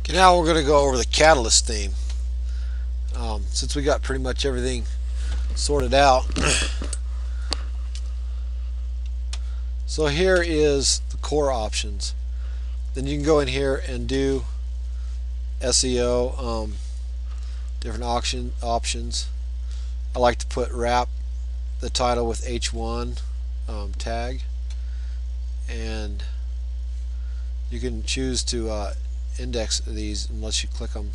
Okay, now we're going to go over the Catalyst theme. Since we got pretty much everything sorted out. So here is the core options. Then you can go in here and do SEO, different options. I like to wrap the title with H1 tag, and you can choose to index these unless you click them.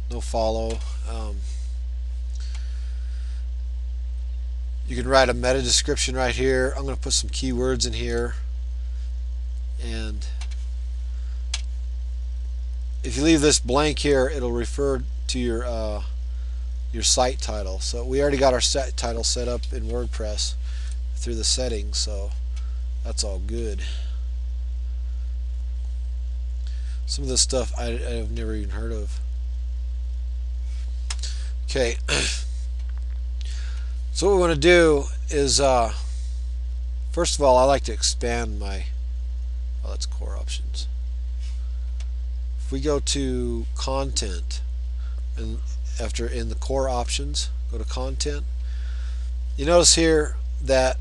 No follow. You can write a meta description right here. I'm going to put some keywords in here, and if you leave this blank here, it'll refer to your site title. So we already got our site title set up in WordPress through the settings, so that's all good. Some of this stuff I've never even heard of. Okay, so what we want to do is first of all, I like to expand my that's core options. If we go to content, and after in the core options, go to content, you notice here that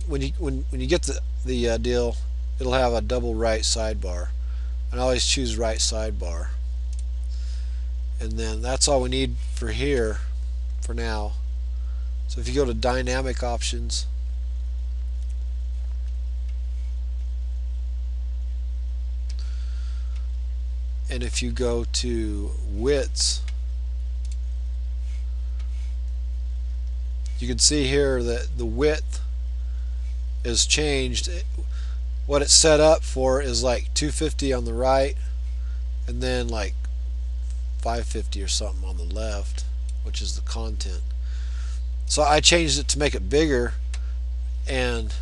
when you get the deal, it'll have a double right sidebar, and I always choose right sidebar. And then that's all we need for here for now. So if you go to dynamic options, and if you go to widths, you can see here that the width is changed. What it's set up for is like 250 on the right, and then like 550 or something on the left, which is the content. So I changed it to make it bigger, and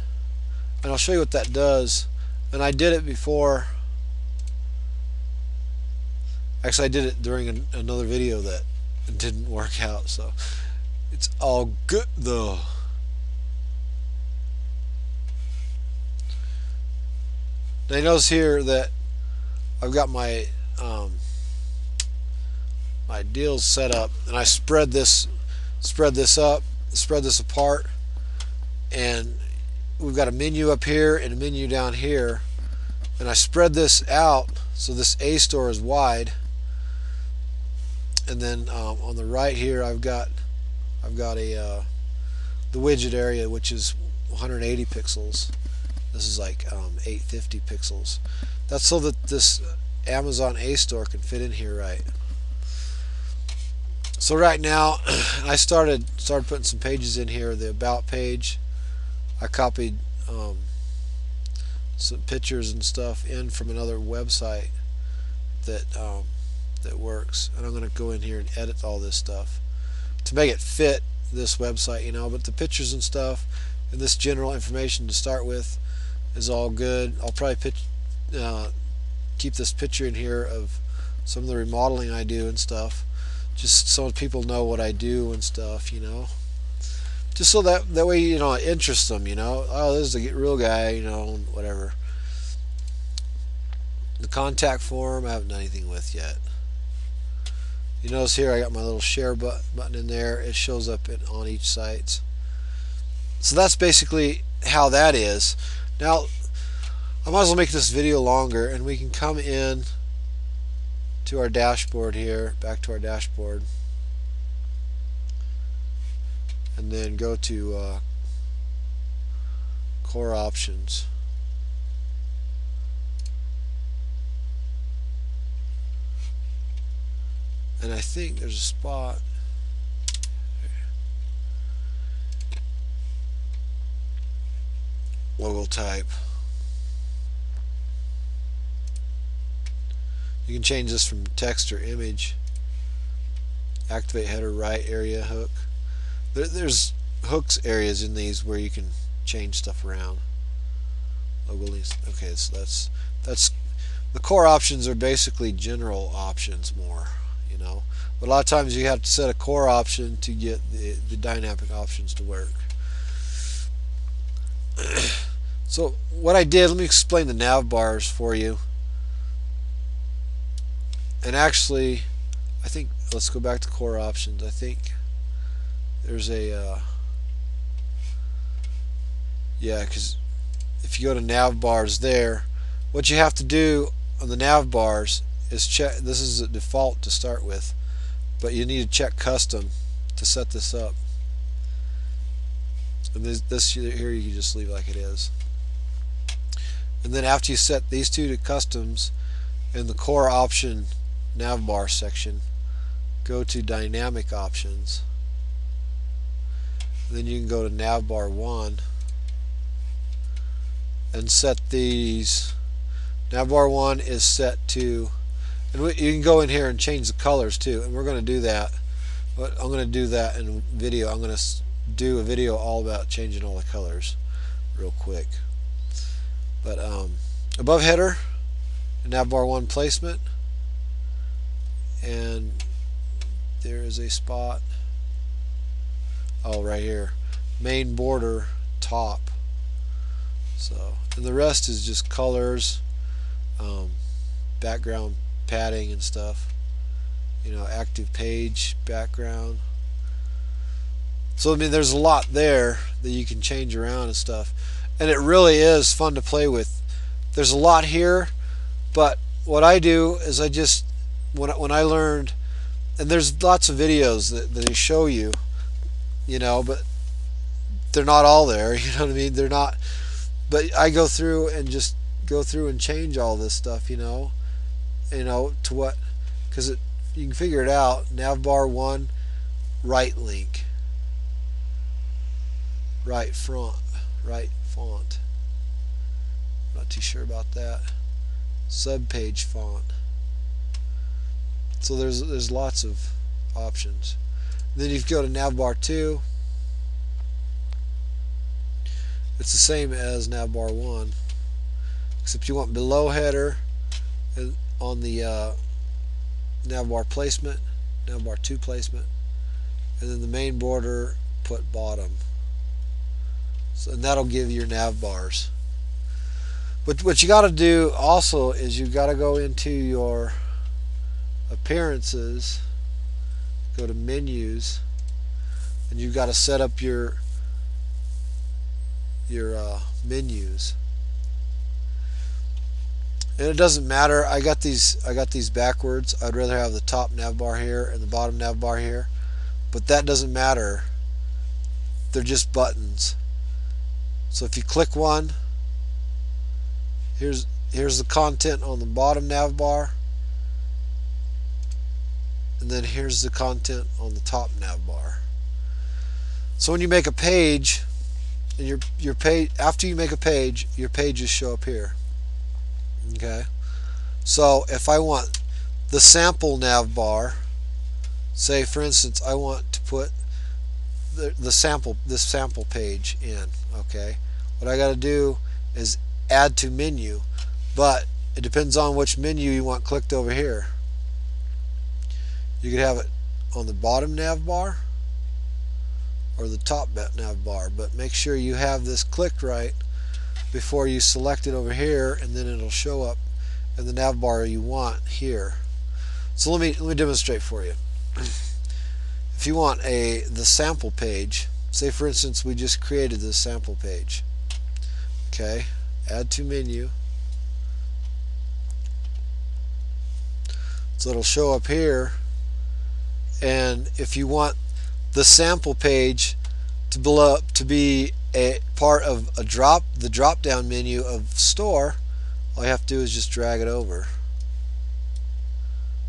I'll show you what that does. And I did it before. Actually, I did it during another video that didn't work out, so it's all good though. Now you notice here that I've got my my deals set up, and I spread this apart, and we've got a menu up here and a menu down here, and I spread this out so this A store is wide, and then on the right here I've got a the widget area, which is 180 pixels. This is like 850 pixels. That's so that this Amazon A store can fit in here right. So right now I started putting some pages in here. The about page, I copied some pictures and stuff in from another website that that works, and I'm going to go in here and edit all this stuff to make it fit this website, you know. But the pictures and stuff and this general information to start with is all good. I'll probably keep this picture in here of some of the remodeling I do and stuff, just so people know what I do and stuff, you know. Just so that way, you know, it interests them, you know. Oh, this is a real guy, you know, whatever. The contact form I haven't done anything with yet. You notice here I got my little share button in there. It shows up on each site. So that's basically how that is. Now I might as well make this video longer, and we can come in to our dashboard here, back to our dashboard, and then go to core options. And I think there's a spot. Logo type. You can change this from text or image. Activate header right area hook. There's hooks areas in these where you can change stuff around. Logo links. Okay, so that's the core options are basically general options more, you know. But a lot of times you have to set a core option to get the dynamic options to work. So what I did, let me explain the nav bars for you. And actually, I think, let's go back to core options. I think there's a yeah, because if you go to nav bars there, what you have to do on the nav bars is check. This is a default to start with, but you need to check custom to set this up. And this here you can just leave like it is. And then after you set these two to customs, in the core option navbar section, go to dynamic options. And then you can go to navbar 1 and set these. Navbar 1 is set to, and you can go in here and change the colors too, and we're going to do that. But I'm going to do that in a video. I'm going to do a video all about changing all the colors real quick. But above header, navbar 1 placement, and there is a spot, oh, right here, main border top. So, and the rest is just colors, background padding and stuff, you know, active page background. So I mean, there's a lot there that you can change around and stuff, and it really is fun to play with. There's a lot here, but what I do is I just, when I learned, and there's lots of videos that they show you, you know, but they're not all there, you know what I mean? They're not, but I go through and just go through and change all this stuff, you know, to what, because you can figure it out. Navbar 1, right link, right front, right font. Not too sure about that. Subpage font. So there's lots of options. Then you go to navbar 2. It's the same as navbar 1, except you want below header and on the navbar placement, navbar 2 placement, and then the main border put bottom. So, and that'll give you your nav bars. But what you got to do also is you've got to go into your appearances, go to menus, and you've got to set up your menus. And it doesn't matter. I got these backwards. I'd rather have the top nav bar here and the bottom nav bar here, but that doesn't matter. They're just buttons. So if you click one, here's the content on the bottom nav bar, and then here's the content on the top nav bar. So when you make a page, and your page, after you make a page, your pages show up here. Okay, so if I want the sample nav bar, say for instance I want to put this sample page in, okay, what I got to do is add to menu, but it depends on which menu you want clicked over here. You could have it on the bottom nav bar or the top nav bar, but make sure you have this clicked right before you select it over here, and then it'll show up in the nav bar you want here. So let me demonstrate for you. If you want the sample page, say for instance we just created this sample page, okay, add to menu, so it'll show up here. And if you want the sample page to be a part of the drop down menu of store, all you have to do is just drag it over,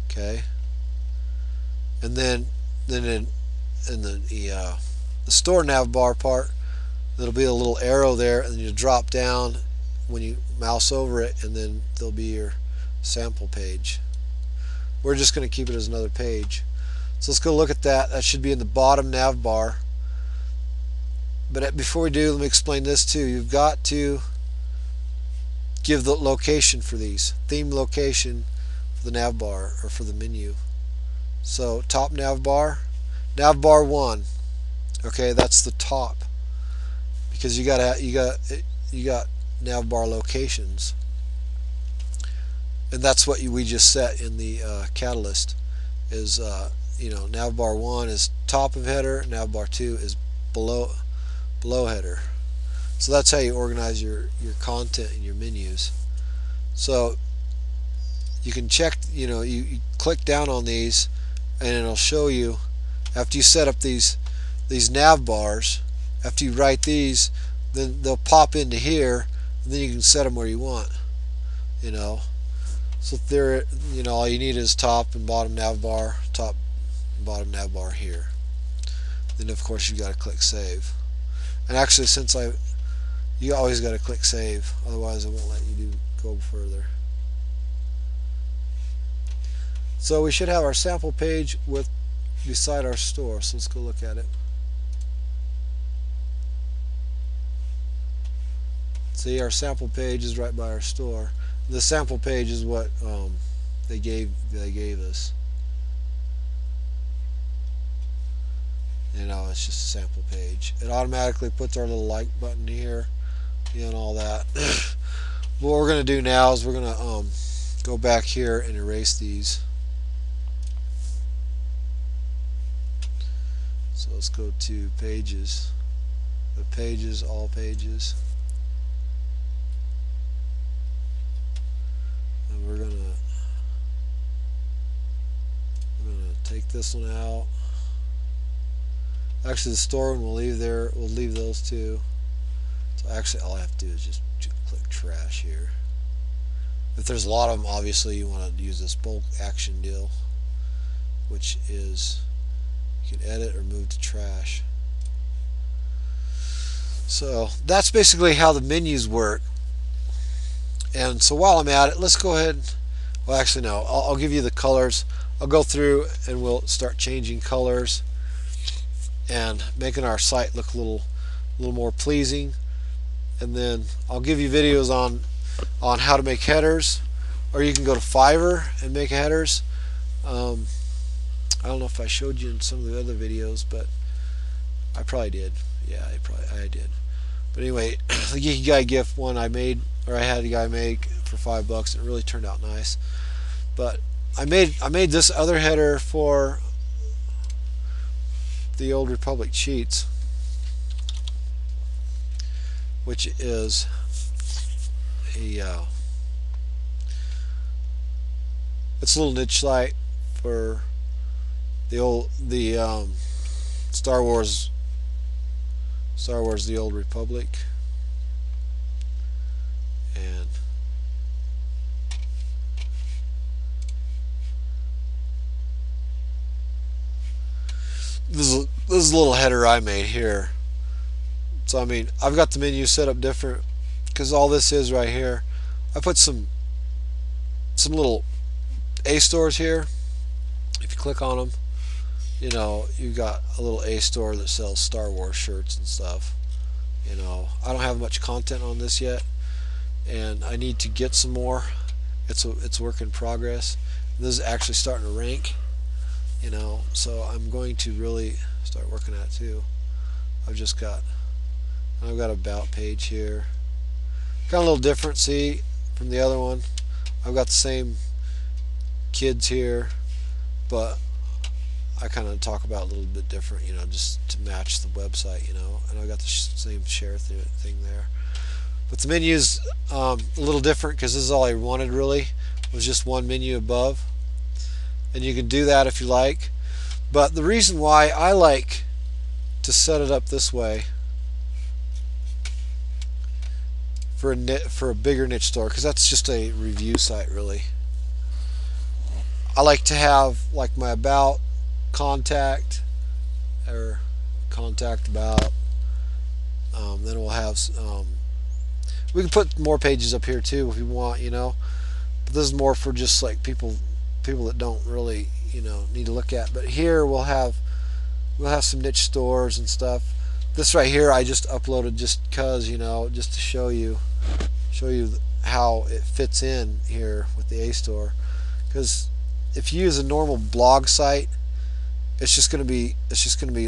okay, and then in the store nav bar part, there'll be a little arrow there, and you drop down when you mouse over it, and then there'll be your sample page. We're just going to keep it as another page. So let's go look at that. That should be in the bottom nav bar. But before we do, let me explain this too. You've got to give the location for these. Theme location for the nav bar or for the menu. So top nav bar 1. Okay, that's the top, because you got nav bar locations. and that's what we just set in the catalyst. Is navbar 1 is top of header, navbar 2 is below header. So that's how you organize your content and your menus. So you can check, you click down on these and it'll show you after you set up these nav bars. After you write these, then they'll pop into here, and then you can set them where you want. So there, all you need is top and bottom nav bar, top and bottom nav bar here. Then of course you got to click save. And actually, you always got to click save, otherwise it won't let you go further. So we should have our sample page beside our store. So let's go look at it. See, our sample page is right by our store. The sample page is what they gave us. It's just a sample page. It automatically puts our little like button here, and all that. What we're going to do now is we're going to go back here and erase these. So let's go to pages, the pages, all pages. And we're gonna take this one out. Actually, the store one we'll leave there. We'll leave those two. So actually, all I have to do is just click trash here. If there's a lot of them, obviously you want to use this bulk action deal, which is you can edit or move to trash. So that's basically how the menus work. And so while I'm at it, let's go ahead. Well, actually, no. I'll give you the colors. I'll go through and we'll start changing colors and making our site look a little more pleasing. And then I'll give you videos on how to make headers, or you can go to Fiverr and make headers. I don't know if I showed you in some of the other videos, but I probably did. Yeah, I did. But anyway, the Geeky Guy GIF one I made, or I had a guy make for $5. It really turned out nice. But I made this other header for the Old Republic Cheats, which is it's a little niche site for the Star Wars The Old Republic, and this is a little header I made here. So I mean, I've got the menu set up different because all this is right here. I put some little A stores here. If you click on them, you've got a little A store that sells Star Wars shirts and stuff. I don't have much content on this yet, and I need to get some more. It's work in progress. This is actually starting to rank, so I'm going to really start working at it too. I've got an about page here. Got a little different, see, from the other one. I've got the same kids here, but I kind of talk about a little bit different, just to match the website, and I've got the same share thing there. But the menu's a little different because this is all I wanted really, was just one menu above. And you can do that if you like. But the reason why I like to set it up this way for a bigger niche store, because that's just a review site really. I like to have like my about, contact, or contact about. Then we'll have we can put more pages up here too if you want, but this is more for just like people that don't really need to look at. But here we'll have some niche stores and stuff. This right here I just uploaded just because, just to show you how it fits in here with the A store. Because if you use a normal blog site, it's just gonna be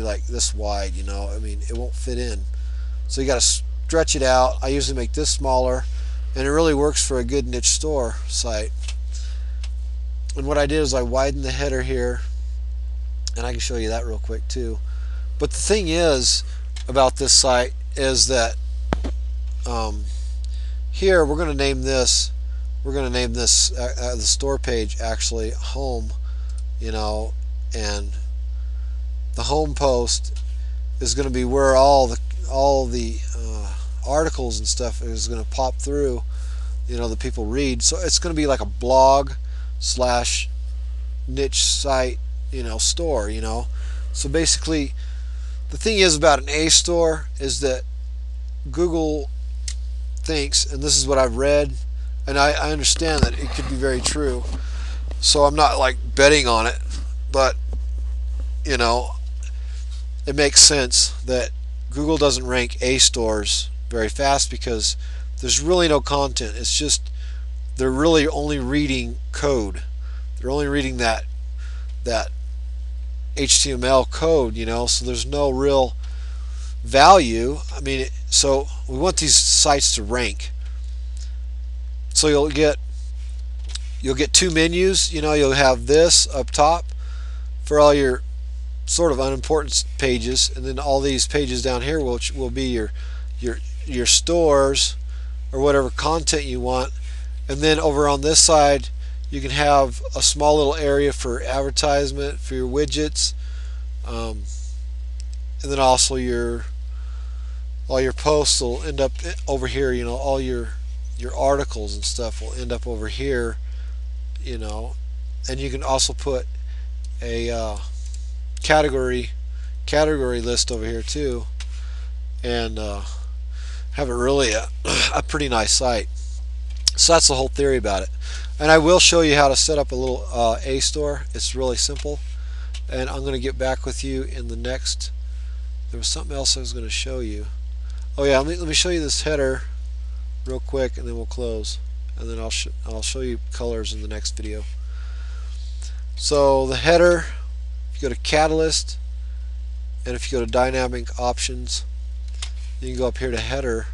like this wide, I mean, it won't fit in. So you got to stretch it out. I usually make this smaller, and it really works for a good niche store site. And what I did is I widened the header here, and I can show you that real quick too. But the thing is about this site is that here we're going to name this the store page actually home, and the home post is going to be where all the articles and stuff is going to pop through, the people read. So it's going to be like a blog slash niche site, store. So basically, the thing is about an A store is that Google thinks, and this is what I've read, and I understand that it could be very true, so I'm not like betting on it, but it makes sense that Google doesn't rank A stores very fast because there's really no content. It's just they're really only reading code. They're only reading that HTML code, so there's no real value. I mean, so we want these sites to rank. So you'll get two menus. You'll have this up top for all your sort of unimportant pages, and then all these pages down here will be your stores or whatever content you want. And then over on this side, you can have a small little area for advertisement for your widgets, and then also all your posts will end up over here. All your articles and stuff will end up over here. And you can also put a category list over here too, and have it really a pretty nice site. So that's the whole theory about it. And I will show you how to set up a little A store. It's really simple, and I'm going to get back with you in the next. There was something else I was going to show you. Oh yeah, let me show you this header real quick, and then we'll close, and then I'll show you colors in the next video. So the header, if you go to Catalyst, and if you go to Dynamic Options, you can go up here to Header,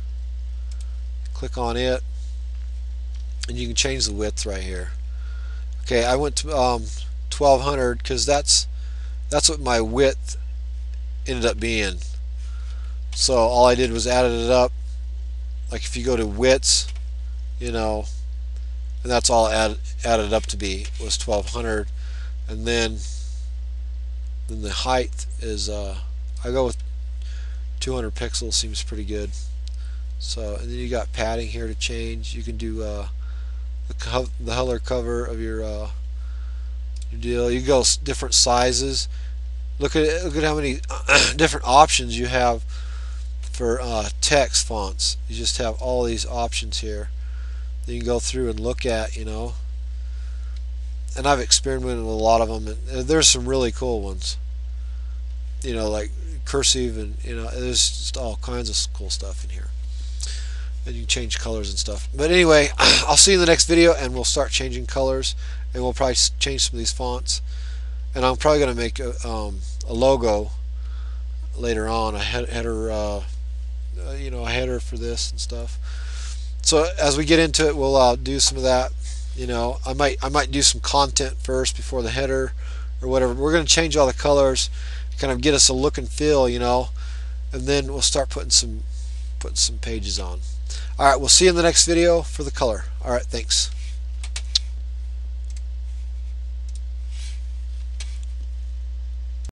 click on it, and you can change the width right here. Okay, I went to 1200 because that's what my width ended up being. So all I did was added it up. Like if you go to widths, and that's all added up to be was 1200, and then the height is I go with 200 pixels. Seems pretty good. So, and then you got padding here to change. You can do the color cover of your deal. You go different sizes. Look at how many different options you have for text fonts. You just have all these options here that you can go through and look at, and I've experimented with a lot of them, and there's some really cool ones, like cursive, and there's just all kinds of cool stuff in here, and you can change colors and stuff. But anyway, I'll see you in the next video, and we'll start changing colors, and we'll probably change some of these fonts, and I'm probably going to make a logo later on, a header, a header for this and stuff. So as we get into it, we'll do some of that. I might do some content first before the header or whatever. We're going to change all the colors, kind of get us a look and feel, and then we'll start putting some pages on. All right, we'll see you in the next video for the color. All right, thanks.